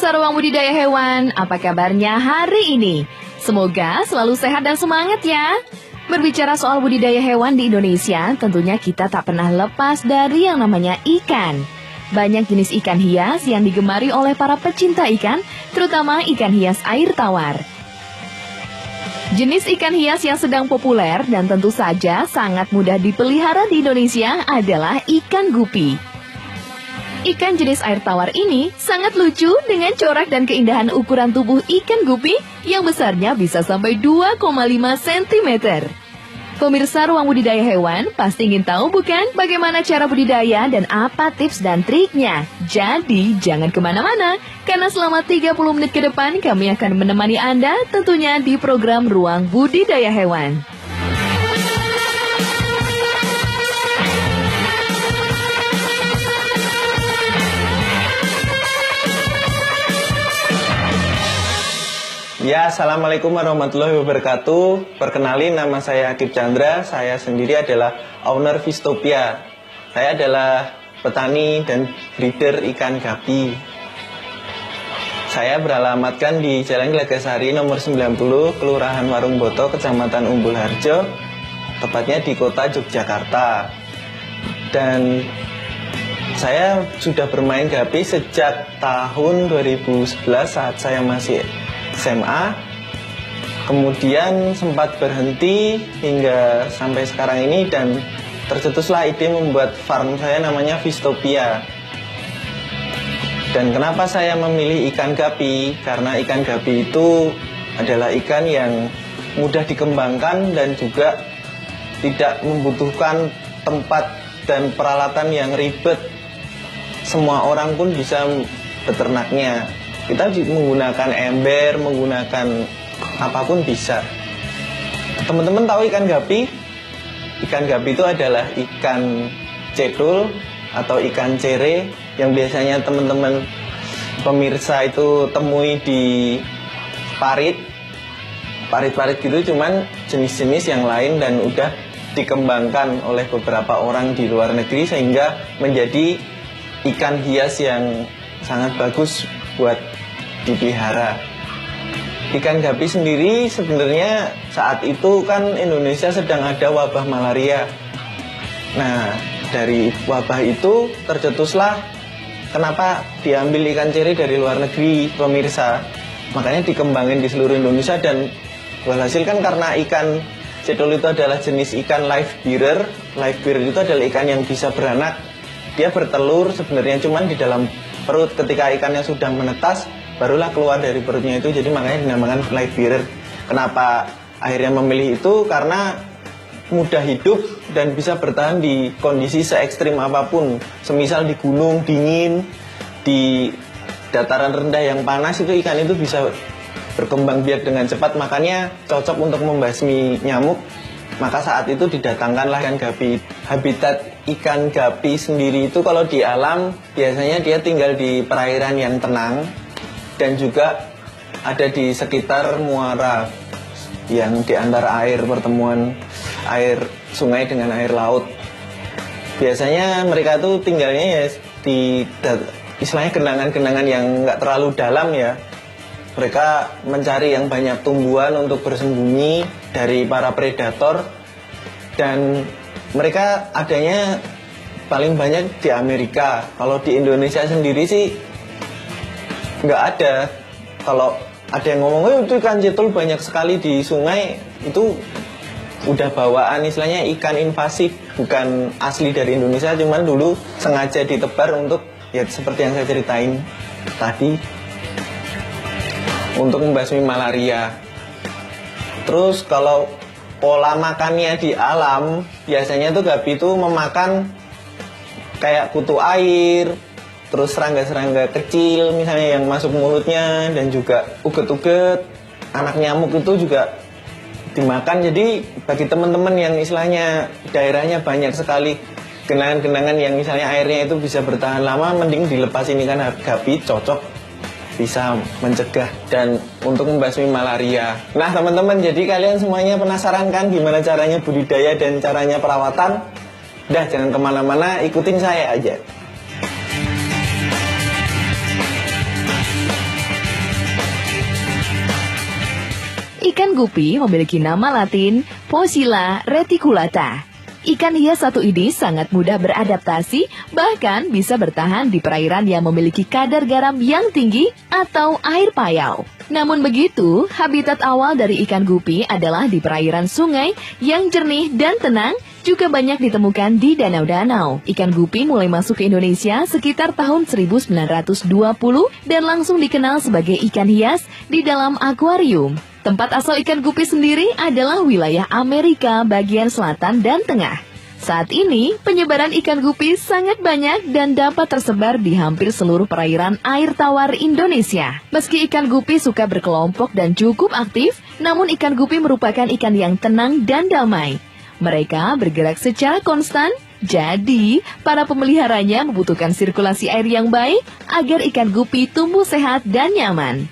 Pemirsa Ruang Budidaya Hewan, apa kabarnya hari ini? Semoga selalu sehat dan semangat ya. Berbicara soal budidaya hewan di Indonesia, tentunya kita tak pernah lepas dari yang namanya ikan. Banyak jenis ikan hias yang digemari oleh para pecinta ikan, terutama ikan hias air tawar. Jenis ikan hias yang sedang populer dan tentu saja sangat mudah dipelihara di Indonesia adalah ikan gupi. Ikan jenis air tawar ini sangat lucu dengan corak dan keindahan ukuran tubuh ikan gupi yang besarnya bisa sampai 2,5 cm. Pemirsa Ruang Budidaya Hewan pasti ingin tahu bukan bagaimana cara budidaya dan apa tips dan triknya. Jadi jangan kemana-mana, karena selama 30 menit ke depan kami akan menemani Anda tentunya di program Ruang Budidaya Hewan. Ya, Assalamualaikum warahmatullahi wabarakatuh. Perkenalin, nama saya Akib Chandra. Saya sendiri adalah owner Vistopia. Saya adalah petani dan breeder ikan gapi. Saya beralamatkan di Jalan Gelagasari nomor 90, Kelurahan Warung Boto, Kecamatan Umbul Harjo, tepatnya di kota Yogyakarta. Dan saya sudah bermain gapi sejak tahun 2011 saat saya masih SMA, kemudian sempat berhenti hingga sampai sekarang ini dan tercetuslah ide membuat farm saya namanya Vistopia. Dan kenapa saya memilih ikan gapi? Karena ikan gapi itu adalah ikan yang mudah dikembangkan dan juga tidak membutuhkan tempat dan peralatan yang ribet. Semua orang pun bisa beternaknya. Kita menggunakan ember, menggunakan apapun bisa. Teman-teman tahu ikan gapi? Ikan gapi itu adalah ikan cedul atau ikan cere yang biasanya teman-teman pemirsa itu temui di parit-parit gitu, cuman jenis-jenis yang lain dan udah dikembangkan oleh beberapa orang di luar negeri sehingga menjadi ikan hias yang sangat bagus buat dipelihara. Ikan gapi sendiri sebenarnya saat itu kan Indonesia sedang ada wabah malaria. Nah, dari wabah itu tercetuslah kenapa diambil ikan cere dari luar negeri, pemirsa. Makanya dikembangin di seluruh Indonesia dan berhasil kan karena ikan cedul itu adalah jenis ikan live bearer. Live bearer itu adalah ikan yang bisa beranak. Dia bertelur sebenarnya cuman di dalam perut. Ketika ikannya sudah menetas, barulah keluar dari perutnya itu. Jadi makanya dinamakan live bearer. Kenapa akhirnya memilih itu? Karena mudah hidup dan bisa bertahan di kondisi se-ekstrim apapun. Semisal di gunung dingin, di dataran rendah yang panas, itu ikan itu bisa berkembang biak dengan cepat. Makanya cocok untuk membasmi nyamuk. Maka saat itu didatangkanlah ikan gapi. Habitat ikan gapi sendiri itu kalau di alam biasanya dia tinggal di perairan yang tenang dan juga ada di sekitar muara yang di antara air, pertemuan air sungai dengan air laut. Biasanya mereka tuh tinggalnya ya di istilahnya genangan-genangan yang nggak terlalu dalam ya. Mereka mencari yang banyak tumbuhan untuk bersembunyi dari para predator. Dan mereka adanya paling banyak di Amerika. Kalau di Indonesia sendiri sih nggak ada. Kalau ada yang ngomong, oh itu ikan cedul banyak sekali di sungai, itu udah bawaan istilahnya ikan invasif, bukan asli dari Indonesia, cuman dulu sengaja ditebar untuk ya seperti yang saya ceritain tadi, untuk membasmi malaria. Terus kalau pola makannya di alam, biasanya tuh gapi itu memakan kayak kutu air, terus serangga-serangga kecil misalnya yang masuk mulutnya, dan juga uget-uget, anak nyamuk itu juga dimakan. Jadi bagi teman-teman yang istilahnya daerahnya banyak sekali genangan-genangan yang misalnya airnya itu bisa bertahan lama, mending dilepas ini kan gapi, cocok, bisa mencegah dan untuk membasmi malaria. Nah teman-teman, jadi kalian semuanya penasaran kan gimana caranya budidaya dan caranya perawatan? Udah, jangan kemana-mana, ikutin saya aja. Ikan gupi memiliki nama latin Pocilla reticulata. Ikan hias satu ini sangat mudah beradaptasi, bahkan bisa bertahan di perairan yang memiliki kadar garam yang tinggi atau air payau. Namun begitu, habitat awal dari ikan gupi adalah di perairan sungai yang jernih dan tenang, juga banyak ditemukan di danau-danau. Ikan gupi mulai masuk ke Indonesia sekitar tahun 1920 dan langsung dikenal sebagai ikan hias di dalam akuarium. Tempat asal ikan gupi sendiri adalah wilayah Amerika bagian selatan dan tengah. Saat ini, penyebaran ikan gupi sangat banyak dan dapat tersebar di hampir seluruh perairan air tawar Indonesia. Meski ikan gupi suka berkelompok dan cukup aktif, namun ikan gupi merupakan ikan yang tenang dan damai. Mereka bergerak secara konstan, jadi para pemeliharanya membutuhkan sirkulasi air yang baik agar ikan gupi tumbuh sehat dan nyaman.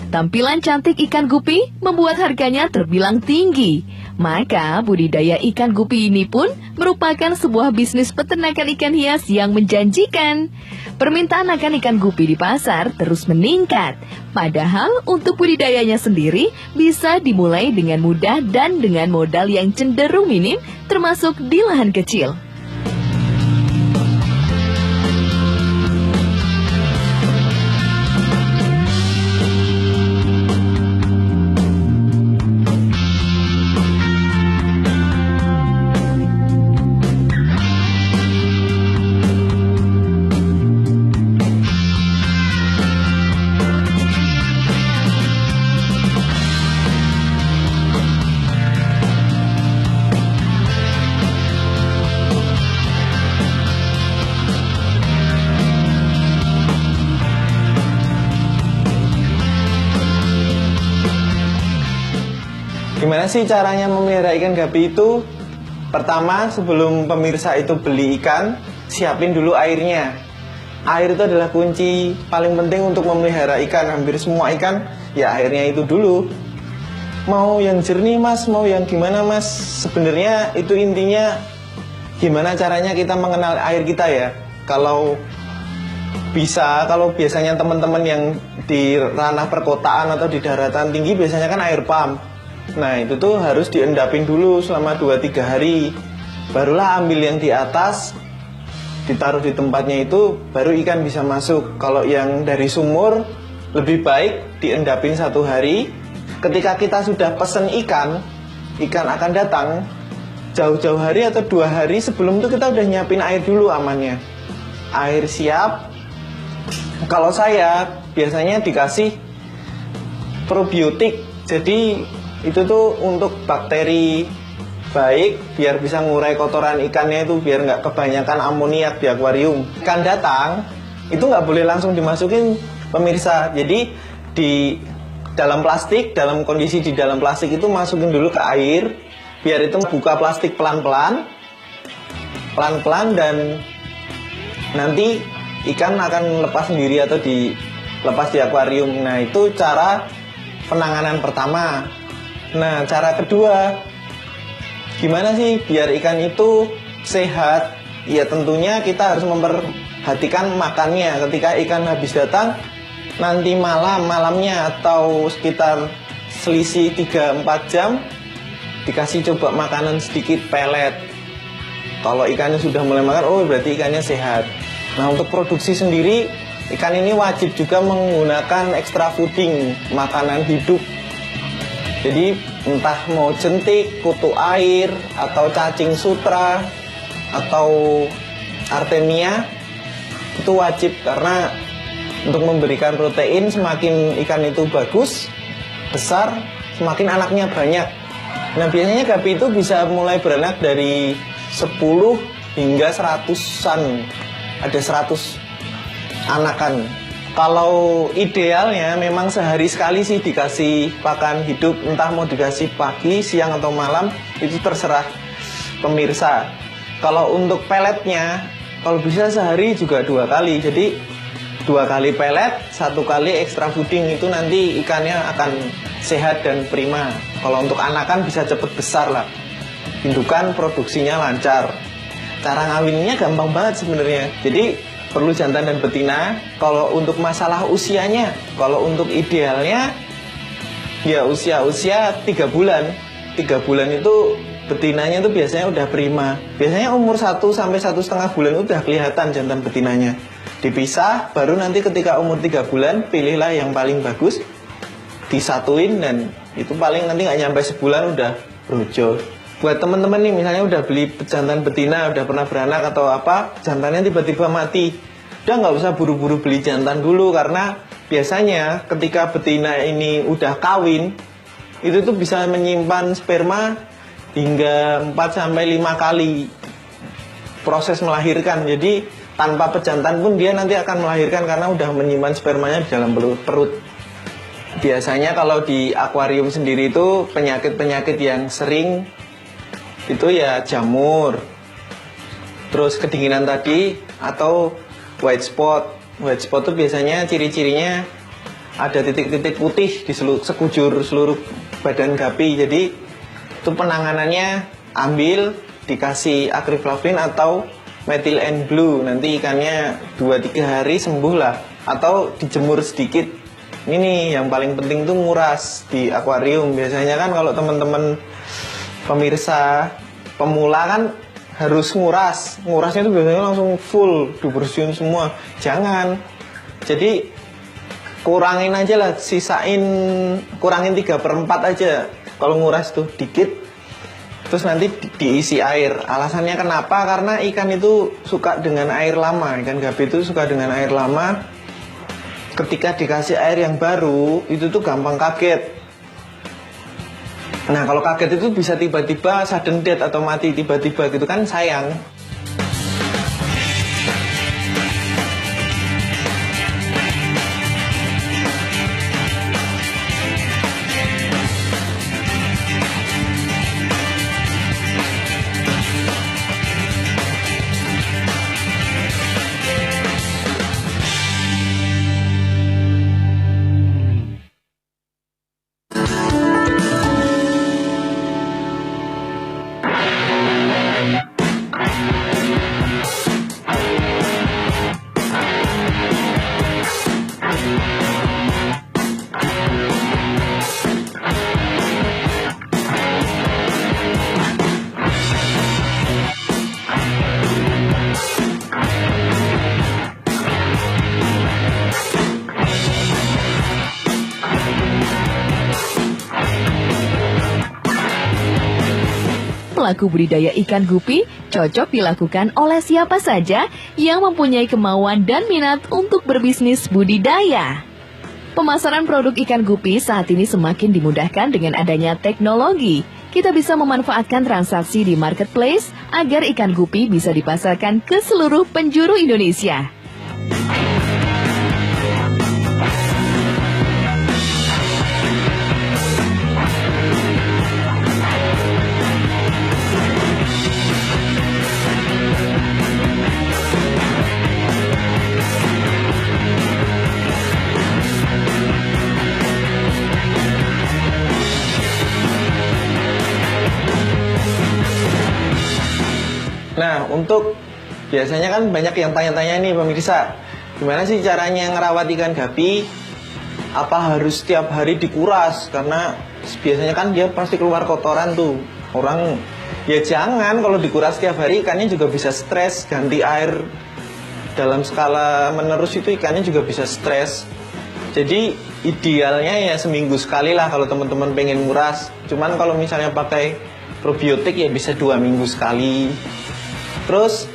Tampilan cantik ikan gupi membuat harganya terbilang tinggi. Maka budidaya ikan gupi ini pun merupakan sebuah bisnis peternakan ikan hias yang menjanjikan. Permintaan akan ikan gupi di pasar terus meningkat. Padahal untuk budidayanya sendiri bisa dimulai dengan mudah dan dengan modal yang cenderung minim, termasuk di lahan kecil. Gimana sih caranya memelihara ikan gupi itu? Pertama, sebelum pemirsa itu beli ikan, siapin dulu airnya. Air itu adalah kunci paling penting untuk memelihara ikan. Hampir semua ikan, ya airnya itu dulu. Mau yang jernih mas, mau yang gimana mas? Sebenarnya itu intinya gimana caranya kita mengenal air kita ya. Kalau biasanya teman-teman yang di ranah perkotaan atau di daratan tinggi biasanya kan air pump. Nah itu tuh harus diendapin dulu selama 2-3 hari. Barulah ambil yang di atas, ditaruh di tempatnya itu, baru ikan bisa masuk. Kalau yang dari sumur, lebih baik diendapin 1 hari. Ketika kita sudah pesen ikan akan datang jauh-jauh hari atau 2 hari sebelum itu kita udah nyiapin air dulu amannya. Air siap. Kalau saya biasanya dikasih probiotik. Jadi itu tuh untuk bakteri baik, biar bisa ngurai kotoran ikannya itu, biar nggak kebanyakan amoniak di akuarium. Ikan datang itu nggak boleh langsung dimasukin pemirsa. Jadi di dalam plastik, dalam kondisi di dalam plastik itu masukin dulu ke air, biar itu buka plastik pelan-pelan dan nanti ikan akan lepas sendiri atau dilepas di akuarium. Nah itu cara penanganan pertama. Nah, cara kedua, gimana sih biar ikan itu sehat? Ya tentunya kita harus memperhatikan makannya. Ketika ikan habis datang, nanti malamnya atau sekitar selisih 3-4 jam, dikasih coba makanan sedikit pelet. Kalau ikannya sudah mulai makan, oh berarti ikannya sehat. Nah, untuk produksi sendiri, ikan ini wajib juga menggunakan extra fooding, makanan hidup. Jadi entah mau jentik, kutu air, atau cacing sutra, atau artemia, itu wajib karena untuk memberikan protein semakin ikan itu bagus, besar, semakin anaknya banyak. Nah biasanya gapi itu bisa mulai beranak dari 10 hingga 100-an. Ada 100 anakan. Kalau idealnya memang sehari sekali sih dikasih pakan hidup, entah mau dikasih pagi, siang atau malam, itu terserah pemirsa. Kalau untuk peletnya, kalau bisa sehari juga 2 kali. Jadi 2 kali pelet, 1 kali extra fooding, itu nanti ikannya akan sehat dan prima. Kalau untuk anakan bisa cepet besar lah. Indukan produksinya lancar. Cara ngawinnya gampang banget sebenarnya. Jadi perlu jantan dan betina. Kalau untuk masalah usianya, kalau untuk idealnya ya usia 3 bulan. 3 bulan itu betinanya itu biasanya udah prima. Biasanya umur 1 sampai 1,5 bulan udah kelihatan jantan betinanya. Dipisah, baru nanti ketika umur 3 bulan pilihlah yang paling bagus, disatuin, dan itu paling nanti nggak nyampe sebulan udah brojol. Buat teman-teman nih misalnya udah beli jantan betina, udah pernah beranak atau apa, jantannya tiba-tiba mati, udah nggak usah buru-buru beli jantan dulu, karena biasanya ketika betina ini udah kawin, itu tuh bisa menyimpan sperma hingga 4-5 kali proses melahirkan. Jadi tanpa pejantan pun dia nanti akan melahirkan karena udah menyimpan spermanya di dalam perut. Biasanya kalau di akuarium sendiri itu penyakit-penyakit yang sering itu ya jamur, terus kedinginan tadi, atau white spot. White spot itu biasanya ciri-cirinya ada titik-titik putih di sekujur seluruh badan gapi. Jadi itu penanganannya ambil, dikasih akriflavin atau methyl N blue, nanti ikannya 2-3 hari sembuh lah, atau dijemur sedikit. Ini nih yang paling penting tuh nguras di akuarium. Biasanya kan kalau teman-teman pemirsa pemula kan harus ngurasnya itu biasanya langsung full dibersihin semua. Jangan, jadi kurangin aja lah, kurangin 3/4 aja kalau nguras tuh dikit, terus nanti diisi air. Alasannya kenapa? Karena ikan itu suka dengan air lama, ikan gapi itu suka dengan air lama. Ketika dikasih air yang baru itu tuh gampang kaget. Nah kalau kaget itu bisa tiba-tiba sudden death atau mati tiba-tiba gitu kan, sayang. Pelaku budidaya ikan gupi cocok dilakukan oleh siapa saja yang mempunyai kemauan dan minat untuk berbisnis budidaya. Pemasaran produk ikan gupi saat ini semakin dimudahkan dengan adanya teknologi. Kita bisa memanfaatkan transaksi di marketplace agar ikan gupi bisa dipasarkan ke seluruh penjuru Indonesia. Nah, untuk biasanya kan banyak yang tanya-tanya nih pemirsa, gimana sih caranya ngerawat ikan gapi? Apa harus setiap hari dikuras? Karena biasanya kan dia pasti keluar kotoran tuh. Orang ya jangan, kalau dikuras setiap hari ikannya juga bisa stres, ganti air dalam skala menerus itu ikannya juga bisa stres. Jadi idealnya ya seminggu sekali lah kalau teman-teman pengen nguras. Cuman kalau misalnya pakai probiotik ya bisa 2 minggu sekali. Terus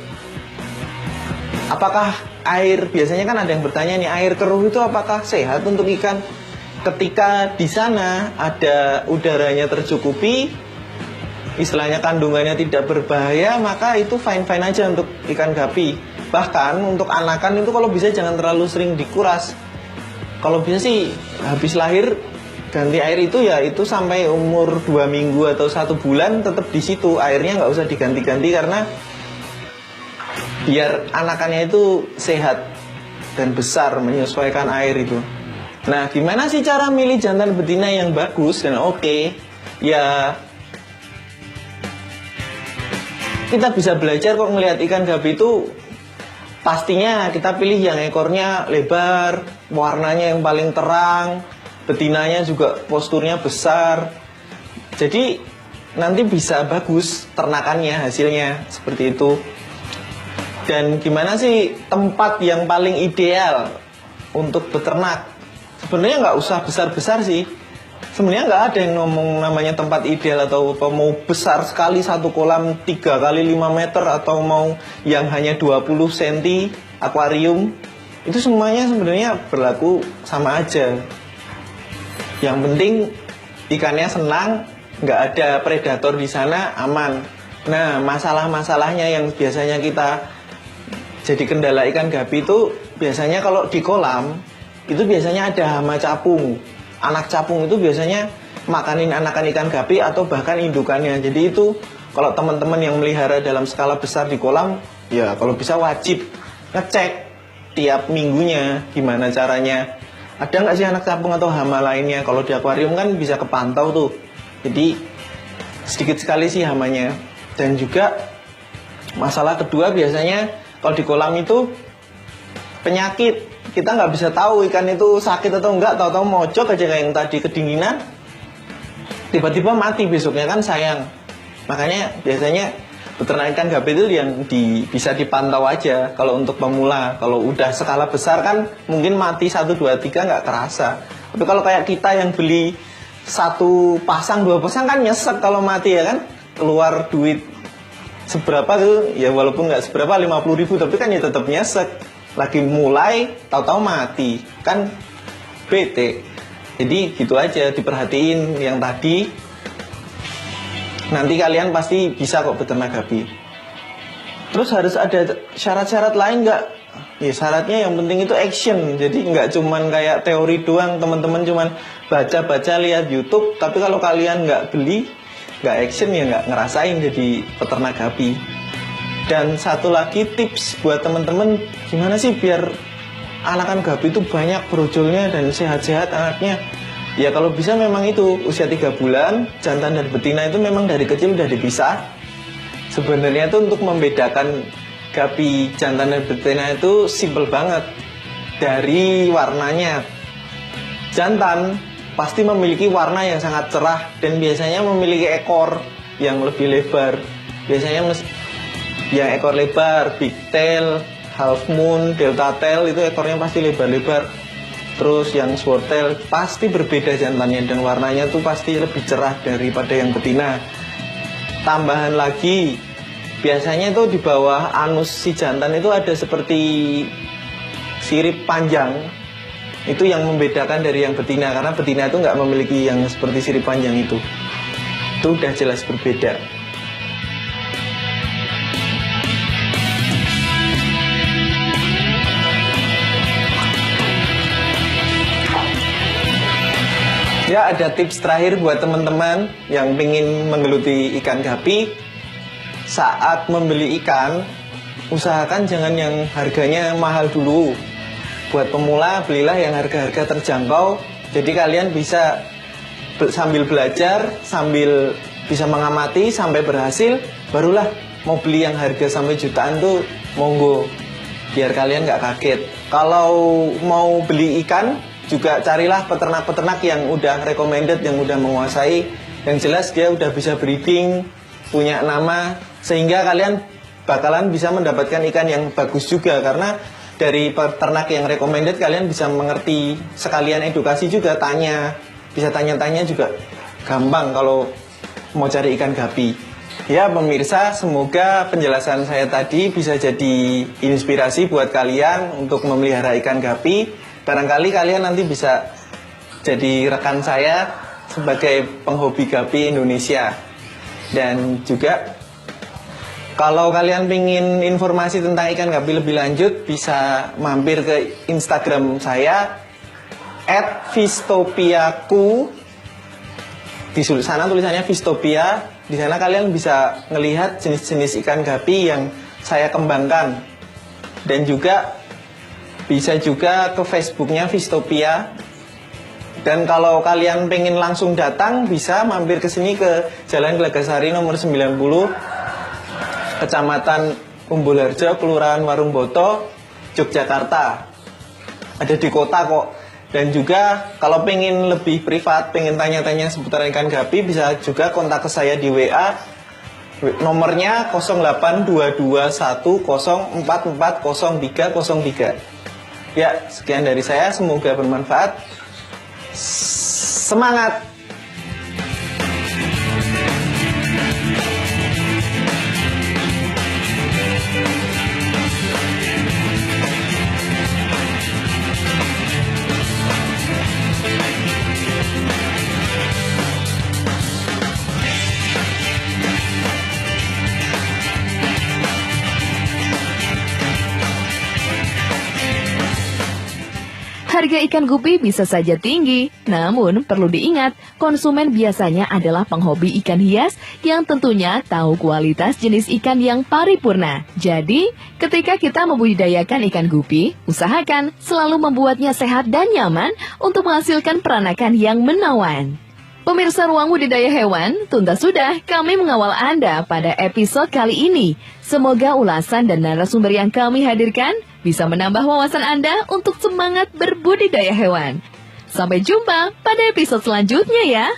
apakah air, biasanya kan ada yang bertanya nih, air keruh itu apakah sehat untuk ikan? ketika di sana ada udaranya tercukupi, istilahnya kandungannya tidak berbahaya, maka itu fine-fine aja untuk ikan gapi. Bahkan untuk anakan itu kalau bisa jangan terlalu sering dikuras. Kalau bisa sih habis lahir ganti air itu ya itu sampai umur 2 minggu atau 1 bulan tetap di situ, airnya nggak usah diganti-ganti karena biar anakannya itu sehat dan besar menyesuaikan air itu. Nah, gimana sih cara milih jantan betina yang bagus dan oke? Ya, kita bisa belajar kok ngelihat ikan gapi itu. Pastinya kita pilih yang ekornya lebar, warnanya yang paling terang, betinanya juga posturnya besar. Jadi nanti bisa bagus ternakannya, hasilnya seperti itu. Dan gimana sih tempat yang paling ideal untuk beternak? Sebenarnya nggak usah besar-besar sih. Sebenarnya nggak ada yang ngomong namanya tempat ideal atau mau besar sekali satu kolam 3 kali 5 meter atau mau yang hanya 20 cm akuarium. Itu semuanya sebenarnya berlaku sama aja. Yang penting ikannya senang, nggak ada predator di sana, aman. Nah, masalah-masalahnya yang biasanya kita jadi kendala ikan gapi itu biasanya kalau di kolam itu biasanya ada hama capung. Anak capung itu biasanya makanin anakan ikan gapi atau bahkan indukannya. Jadi itu kalau teman-teman yang melihara dalam skala besar di kolam, ya kalau bisa wajib ngecek tiap minggunya gimana caranya. Ada nggak sih anak capung atau hama lainnya? Kalau di akuarium kan bisa kepantau tuh. Jadi sedikit sekali sih hamanya. Dan juga masalah kedua biasanya kalau di kolam itu penyakit. Kita nggak bisa tahu ikan itu sakit atau enggak, tahu-tahu mojok aja kayak yang tadi kedinginan, tiba-tiba mati besoknya kan sayang. Makanya biasanya peternak ikan gapi itu yang bisa dipantau aja kalau untuk pemula. Kalau udah skala besar kan mungkin mati 1, 2, 3 nggak kerasa. Tapi kalau kayak kita yang beli 1 pasang 2 pasang kan nyesek kalau mati ya kan, keluar duit seberapa tuh ya, walaupun nggak seberapa 50.000 tapi kan ya tetap nyesek. Lagi mulai tahu-tahu mati kan bete. Jadi gitu aja, diperhatiin yang tadi, nanti kalian pasti bisa kok beternak gapi. Terus harus ada syarat-syarat lain nggak? Ya syaratnya yang penting itu action. Jadi nggak cuman kayak teori doang, teman-teman cuman baca-baca lihat YouTube, tapi kalau kalian nggak beli, nggak action ya nggak ngerasain jadi peternak gapi. Dan satu lagi tips buat teman-teman, gimana sih biar anakan gapi itu banyak brojolnya dan sehat-sehat anaknya. Ya kalau bisa memang itu usia 3 bulan, jantan dan betina itu memang dari kecil udah dipisah. Sebenarnya itu untuk membedakan gapi jantan dan betina itu simple banget. Dari warnanya. Jantan pasti memiliki warna yang sangat cerah dan biasanya memiliki ekor yang lebih lebar. Biasanya yang ekor lebar, big tail, half moon, delta tail itu ekornya pasti lebar-lebar. Terus yang swordtail pasti berbeda jantannya dan warnanya tuh pasti lebih cerah daripada yang betina. Tambahan lagi, biasanya itu di bawah anus si jantan itu ada seperti sirip panjang. Itu yang membedakan dari yang betina, karena betina itu nggak memiliki yang seperti sirip panjang itu. Itu udah jelas berbeda. Ya, ada tips terakhir buat teman-teman yang ingin menggeluti ikan gapi. Saat membeli ikan, usahakan jangan yang harganya mahal dulu. Buat pemula, belilah yang harga-harga terjangkau. Jadi kalian bisa sambil belajar, sambil bisa mengamati, sampai berhasil, barulah mau beli yang harga sampai jutaan tuh monggo. Biar kalian nggak kaget. Kalau mau beli ikan, juga carilah peternak-peternak yang udah recommended, yang udah menguasai, yang jelas dia udah bisa breeding, punya nama, sehingga kalian bakalan bisa mendapatkan ikan yang bagus juga. Karena dari peternak yang recommended kalian bisa mengerti, sekalian edukasi juga, bisa tanya-tanya juga gampang kalau mau cari ikan gapi. Ya pemirsa, semoga penjelasan saya tadi bisa jadi inspirasi buat kalian untuk memelihara ikan gapi. Barangkali kalian nanti bisa jadi rekan saya sebagai penghobi gapi Indonesia. Dan juga kalau kalian pingin informasi tentang ikan gapi lebih lanjut, bisa mampir ke Instagram saya @vistopiaku. Di sana tulisannya Vistopia. Di sana kalian bisa melihat jenis-jenis ikan gapi yang saya kembangkan. Dan juga bisa juga ke Facebooknya Vistopia. Dan kalau kalian pengen langsung datang, bisa mampir ke sini ke Jalan Gelagasari nomor 90, Kecamatan Umbulharjo, Kelurahan Warungboto, Yogyakarta. Ada di kota kok. Dan juga kalau pengen lebih privat, pengen tanya-tanya seputar ikan gapi, bisa juga kontak ke saya di WA. Nomornya 082210440303. Ya, sekian dari saya, semoga bermanfaat. Semangat! Harga ikan gupi bisa saja tinggi, namun perlu diingat, konsumen biasanya adalah penghobi ikan hias yang tentunya tahu kualitas jenis ikan yang paripurna. Jadi, ketika kita membudidayakan ikan gupi, usahakan selalu membuatnya sehat dan nyaman untuk menghasilkan peranakan yang menawan. Pemirsa Ruang Budidaya Hewan, tuntas sudah kami mengawal Anda pada episode kali ini. Semoga ulasan dan narasumber yang kami hadirkan bisa menambah wawasan Anda untuk semangat berbudidaya hewan. Sampai jumpa pada episode selanjutnya ya.